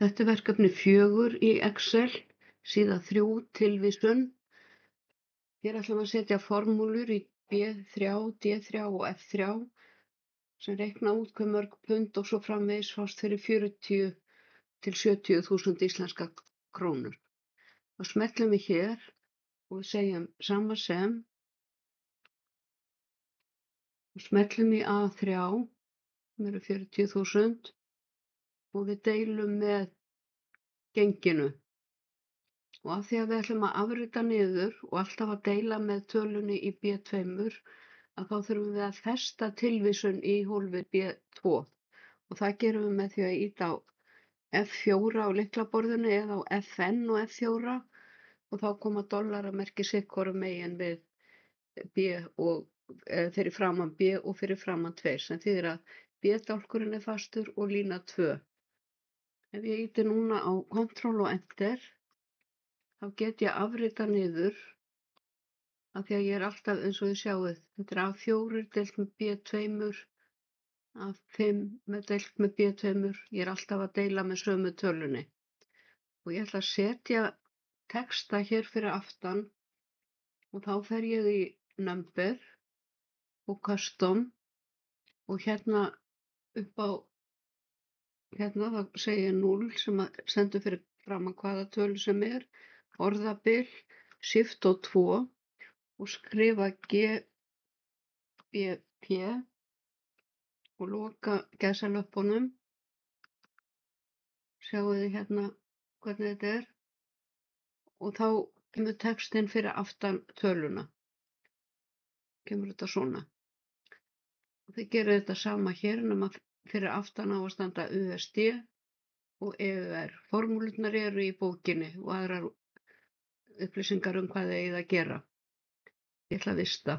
Þetta er verkefni 4 í Excel, síða 3 tilvísun. Hér ætlum við að setja formúlur í B3, D3 og F3 sem reikna út hve mörg pund og svo framvegis fást fyrir 40 til 70.000 íslenskar krónur. Þá smellum við hér og við segjum sama sem og smellum í A3 sem eru 40.000 og við deilum með genginu. Og af því að við ætlum að afrita niður og alltaf að deila með tölunni í B2 að þá þurfum við að festa tilvísun í hólfið B2 og það gerum við með því að ýta á F4 á lyklaborðinu eða á FN og F4 og þá koma dollaramerki sitt hvorum megin við B og fyrir framan B og fyrir framan 2 sem þýðir að B-dálkurinn er fastur og lína 2. Ef ég ýti núna á Ctrl og Enter þá get ég afrita niður af því að ég er alltaf eins og þið sjáið. Þetta er A4 deilt með B2, A5 deilt með B2. Ég er alltaf að deila með sömu tölunni. Og ég ætla að setja texta hér fyrir aftan og þá fer ég í Number og Custom og hérna upp á, hérna þá segir ég 0 sem stendur fyrir framan hvaða tölu sem er, orðabil, Shift og 2 og skrifa GBP og loka gæsalöppunum. Sjáu þið hérna hvernig þetta er og þá kemur textinn fyrir aftan töluna. Kemur þetta svona. Og þið gerir þetta sama hér nema fyrir aftan á að standa USD og EUR. Formúlurnar eru í bókinni og aðrar upplýsingar hvað þið eigið að gera. Ég ætla að vista.